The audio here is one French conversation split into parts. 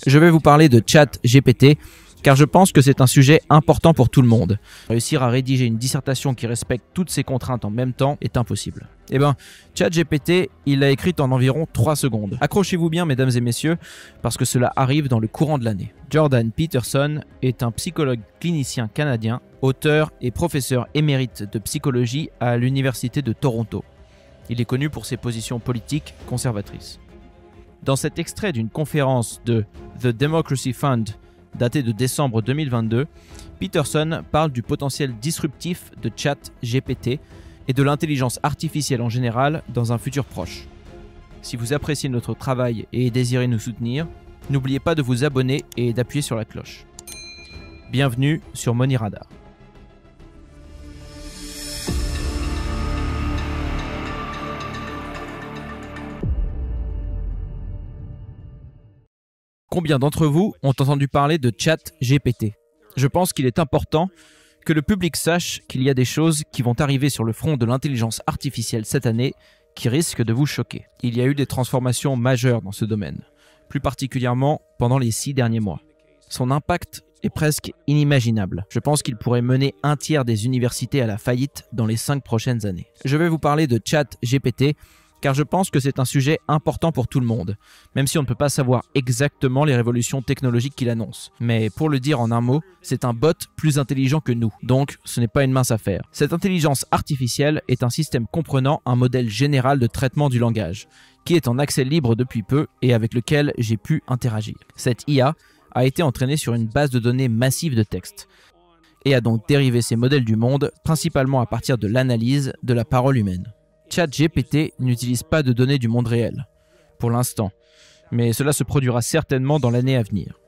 Je vais vous parler de ChatGPT car je pense que c'est un sujet important pour tout le monde. Réussir à rédiger une dissertation qui respecte toutes ces contraintes en même temps est impossible. Eh bien, ChatGPT, il l'a écrite en environ 3 secondes. Accrochez-vous bien, mesdames et messieurs, parce que cela arrive dans le courant de l'année. Jordan Peterson est un psychologue clinicien canadien, auteur et professeur émérite de psychologie à l'Université de Toronto. Il est connu pour ses positions politiques conservatrices. Dans cet extrait d'une conférence de The Democracy Fund, daté de décembre 2022, Peterson parle du potentiel disruptif de ChatGPT et de l'intelligence artificielle en général dans un futur proche. Si vous appréciez notre travail et désirez nous soutenir, n'oubliez pas de vous abonner et d'appuyer sur la cloche. Bienvenue sur Money Radar. Combien d'entre vous ont entendu parler de ChatGPT? Je pense qu'il est important que le public sache qu'il y a des choses qui vont arriver sur le front de l'intelligence artificielle cette année qui risquent de vous choquer. Il y a eu des transformations majeures dans ce domaine, plus particulièrement pendant les 6 derniers mois. Son impact est presque inimaginable. Je pense qu'il pourrait mener un tiers des universités à la faillite dans les 5 prochaines années. Je vais vous parler de ChatGPT car je pense que c'est un sujet important pour tout le monde, même si on ne peut pas savoir exactement les révolutions technologiques qu'il annonce. Mais pour le dire en un mot, c'est un bot plus intelligent que nous, donc ce n'est pas une mince affaire. Cette intelligence artificielle est un système comprenant un modèle général de traitement du langage, qui est en accès libre depuis peu et avec lequel j'ai pu interagir. Cette IA a été entraînée sur une base de données massive de texte, et a donc dérivé ses modèles du monde, principalement à partir de l'analyse de la parole humaine. ChatGPT n'utilise pas de données du monde réel, pour l'instant, mais cela se produira certainement dans l'année à venir.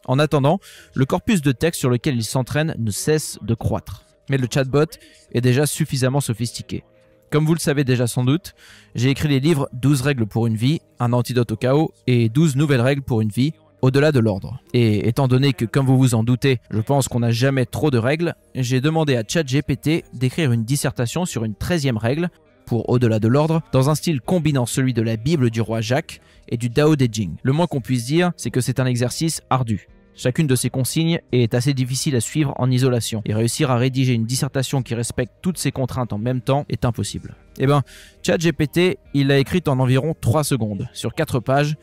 En attendant, le corpus de texte sur lequel il s'entraîne ne cesse de croître. Mais le chatbot est déjà suffisamment sophistiqué. Comme vous le savez déjà sans doute, j'ai écrit les livres 12 règles pour une vie, un antidote au chaos et 12 nouvelles règles pour une vie, au-delà de l'ordre. Et étant donné que, comme vous vous en doutez, je pense qu'on n'a jamais trop de règles, j'ai demandé à ChatGPT d'écrire une dissertation sur une 13e règle, pour au-delà de l'ordre, dans un style combinant celui de la Bible du roi Jacques et du Tao Te Ching. Le moins qu'on puisse dire, c'est que c'est un exercice ardu. Chacune de ces consignes est assez difficile à suivre en isolation, et réussir à rédiger une dissertation qui respecte toutes ces contraintes en même temps est impossible. Eh bien, ChatGPT, il l'a écrite en environ 3 secondes, sur 4 pages,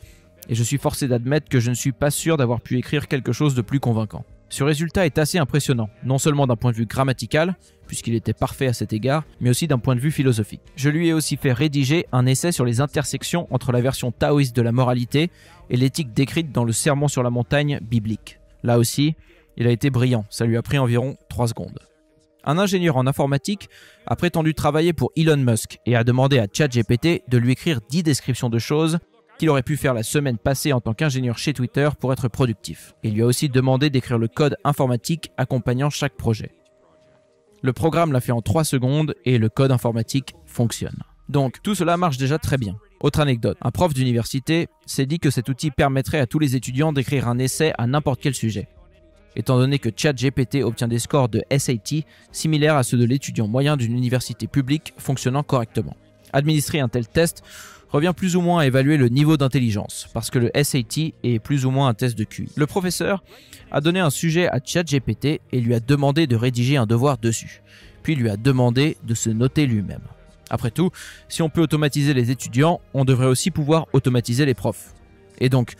et je suis forcé d'admettre que je ne suis pas sûr d'avoir pu écrire quelque chose de plus convaincant. Ce résultat est assez impressionnant, non seulement d'un point de vue grammatical, puisqu'il était parfait à cet égard, mais aussi d'un point de vue philosophique. Je lui ai aussi fait rédiger un essai sur les intersections entre la version taoïste de la moralité et l'éthique décrite dans le Sermon sur la montagne biblique. Là aussi, il a été brillant, ça lui a pris environ 3 secondes. Un ingénieur en informatique a prétendu travailler pour Elon Musk et a demandé à ChatGPT de lui écrire 10 descriptions de choses qu'il aurait pu faire la semaine passée en tant qu'ingénieur chez Twitter pour être productif. Il lui a aussi demandé d'écrire le code informatique accompagnant chaque projet. Le programme l'a fait en 3 secondes et le code informatique fonctionne. Donc tout cela marche déjà très bien. Autre anecdote, un prof d'université s'est dit que cet outil permettrait à tous les étudiants d'écrire un essai à n'importe quel sujet. Étant donné que ChatGPT obtient des scores de SAT similaires à ceux de l'étudiant moyen d'une université publique fonctionnant correctement. Administrer un tel test revient plus ou moins à évaluer le niveau d'intelligence, parce que le SAT est plus ou moins un test de QI. Le professeur a donné un sujet à ChatGPT et lui a demandé de rédiger un devoir dessus, puis lui a demandé de se noter lui-même. Après tout, si on peut automatiser les étudiants, on devrait aussi pouvoir automatiser les profs. Et donc,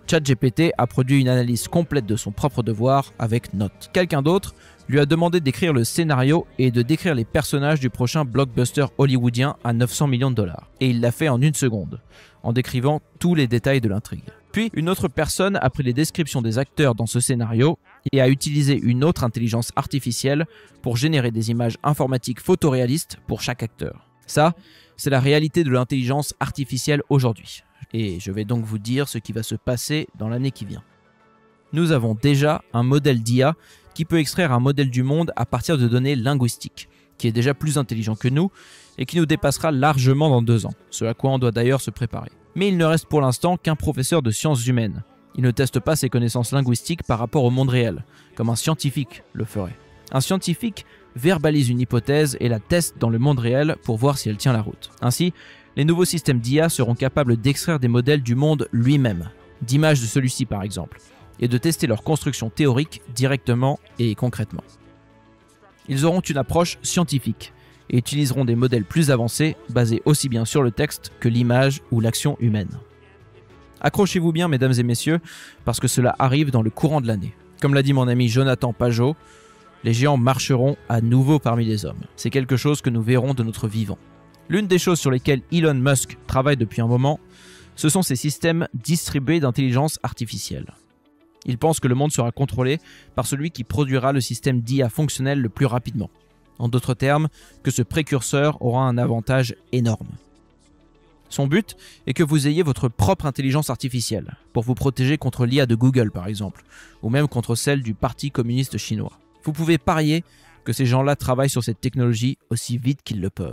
ChatGPT a produit une analyse complète de son propre devoir avec notes. Quelqu'un d'autre lui a demandé d'écrire le scénario et de décrire les personnages du prochain blockbuster hollywoodien à 900 millions de dollars. Et il l'a fait en 1 seconde, en décrivant tous les détails de l'intrigue. Puis, une autre personne a pris les descriptions des acteurs dans ce scénario et a utilisé une autre intelligence artificielle pour générer des images informatiques photoréalistes pour chaque acteur. Ça, c'est la réalité de l'intelligence artificielle aujourd'hui. Et je vais donc vous dire ce qui va se passer dans l'année qui vient. Nous avons déjà un modèle d'IA qui peut extraire un modèle du monde à partir de données linguistiques, qui est déjà plus intelligent que nous et qui nous dépassera largement dans 2 ans, ce à quoi on doit d'ailleurs se préparer. Mais il ne reste pour l'instant qu'un professeur de sciences humaines. Il ne teste pas ses connaissances linguistiques par rapport au monde réel, comme un scientifique le ferait. Un scientifique verbalise une hypothèse et la teste dans le monde réel pour voir si elle tient la route. Ainsi, les nouveaux systèmes d'IA seront capables d'extraire des modèles du monde lui-même, d'images de celui-ci par exemple, et de tester leur construction théorique directement et concrètement. Ils auront une approche scientifique et utiliseront des modèles plus avancés basés aussi bien sur le texte que l'image ou l'action humaine. Accrochez-vous bien mesdames et messieurs, parce que cela arrive dans le courant de l'année. Comme l'a dit mon ami Jonathan Pajot, les géants marcheront à nouveau parmi les hommes. C'est quelque chose que nous verrons de notre vivant. L'une des choses sur lesquelles Elon Musk travaille depuis un moment, ce sont ces systèmes distribués d'intelligence artificielle. Il pense que le monde sera contrôlé par celui qui produira le système d'IA fonctionnel le plus rapidement. En d'autres termes, que ce précurseur aura un avantage énorme. Son but est que vous ayez votre propre intelligence artificielle, pour vous protéger contre l'IA de Google par exemple, ou même contre celle du Parti communiste chinois. Vous pouvez parier que ces gens-là travaillent sur cette technologie aussi vite qu'ils le peuvent.